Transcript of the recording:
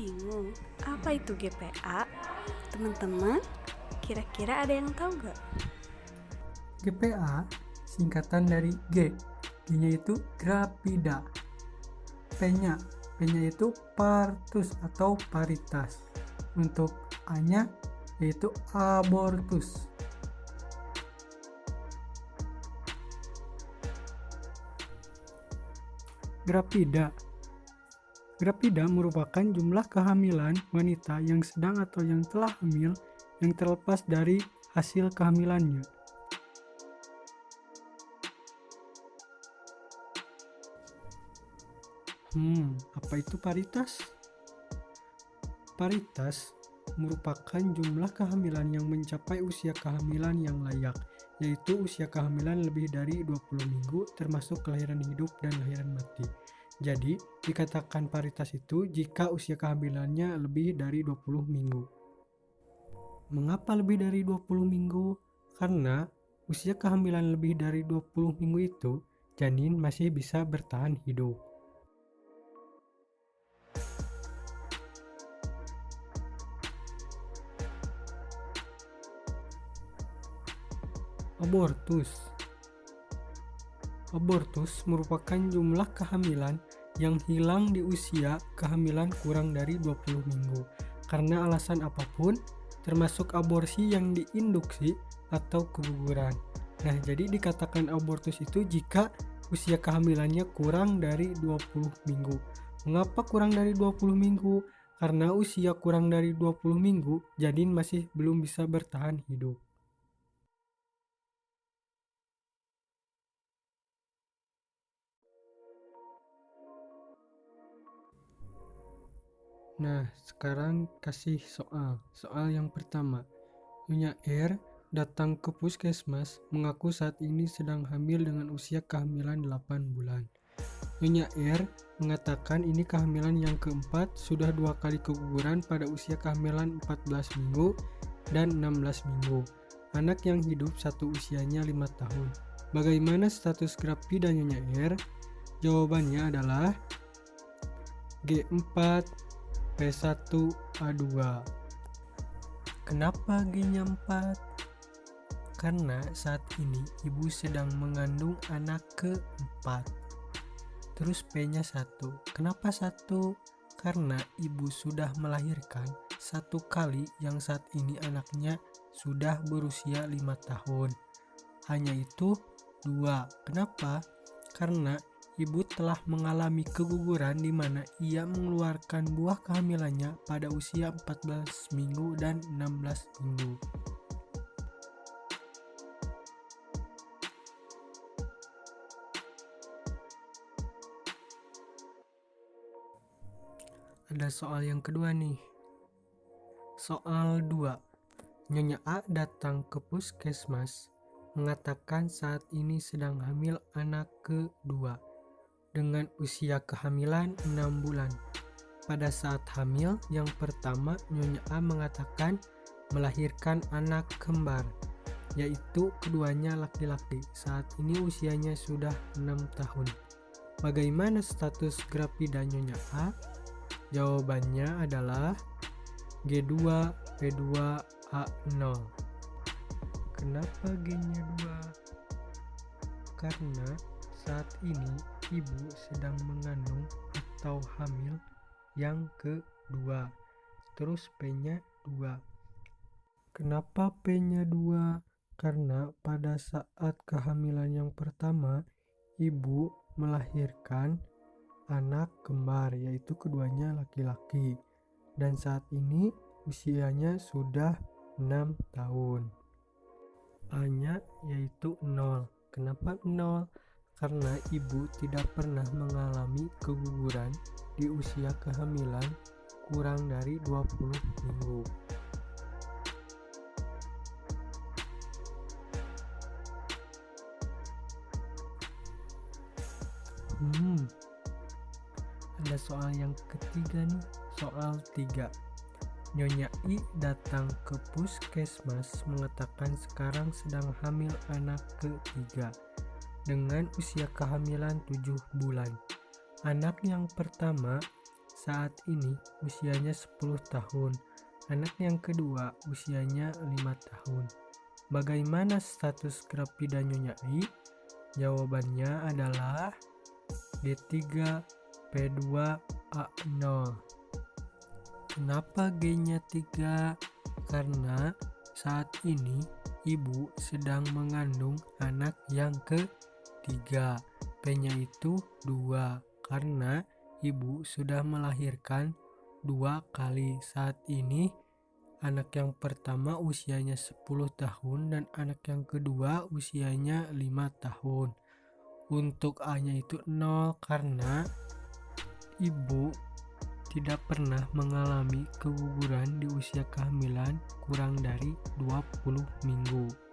bingung, apa itu GPA? Teman-teman, kira-kira ada yang tahu gak? GPA singkatan dari G. G-nya itu grapida. P-nya itu partus atau paritas. Untuk A-nya yaitu abortus. Grapida merupakan jumlah kehamilan wanita yang sedang atau yang telah hamil yang terlepas dari hasil kehamilannya. Apa itu paritas? Paritas merupakan jumlah kehamilan yang mencapai usia kehamilan yang layak, yaitu usia kehamilan lebih dari 20 minggu termasuk kelahiran hidup dan lahiran mati. Jadi, dikatakan paritas itu jika usia kehamilannya lebih dari 20 minggu. Mengapa lebih dari 20 minggu? Karena usia kehamilan lebih dari 20 minggu itu, janin masih bisa bertahan hidup. Abortus merupakan jumlah kehamilan yang hilang di usia kehamilan kurang dari 20 minggu karena alasan apapun, termasuk aborsi yang diinduksi atau keguguran. Nah, jadi dikatakan abortus itu jika usia kehamilannya kurang dari 20 minggu. Mengapa kurang dari 20 minggu? Karena usia kurang dari 20 minggu, janin masih belum bisa bertahan hidup. Nah, sekarang kasih soal yang pertama. Nyonya R datang ke puskesmas mengaku saat ini sedang hamil dengan usia kehamilan 8 bulan. Nyonya R mengatakan ini kehamilan yang keempat, sudah 2 kali keguguran pada usia kehamilan 14 minggu dan 16 minggu. Anak yang hidup satu usianya 5 tahun. Bagaimana status grapida Nyonya R? Jawabannya adalah G4 P1 A2. Kenapa G-nya 4? Karena saat ini ibu sedang mengandung anak keempat. Terus P-nya 1. Kenapa 1? Karena ibu sudah melahirkan 1 kali yang saat ini anaknya sudah berusia 5 tahun. Hanya itu 2. Kenapa? Karena ibu telah mengalami keguguran di mana ia mengeluarkan buah kehamilannya pada usia 14 minggu dan 16 minggu. Ada soal yang kedua nih. Soal 2. Nyonya A datang ke puskesmas mengatakan saat ini sedang hamil anak kedua dengan usia kehamilan 6 bulan. Pada saat hamil yang pertama, Nyonya A mengatakan melahirkan anak kembar, yaitu keduanya laki-laki. Saat ini usianya sudah 6 tahun. Bagaimana status grapida Nyonya A? Jawabannya adalah G2 P2 A0. Kenapa G-nya 2? Karena saat ini ibu sedang mengandung atau hamil yang kedua. Terus P-nya 2. Kenapa P-nya 2? Karena pada saat kehamilan yang pertama, ibu melahirkan anak kembar, yaitu keduanya laki-laki. Dan saat ini usianya sudah 6 tahun. A-nya yaitu 0. Kenapa 0? Karena ibu tidak pernah mengalami keguguran di usia kehamilan kurang dari 20 minggu. Ada soal yang ketiga nih, soal 3. Nyonya I datang ke puskesmas mengatakan sekarang sedang hamil anak ketiga dengan usia kehamilan 7 bulan. Anak yang pertama saat ini usianya 10 tahun. Anak yang kedua usianya 5 tahun. Bagaimana status Grapida Nyonya I? Jawabannya adalah D3, P2, A0. Kenapa G-nya 3? Karena saat ini ibu sedang mengandung anak yang ketiga. P-nya itu 2 karena ibu sudah melahirkan 2 kali. Saat ini anak yang pertama usianya 10 tahun dan anak yang kedua usianya 5 tahun. Untuk A-nya itu 0 karena ibu tidak pernah mengalami keguguran di usia kehamilan kurang dari 20 minggu.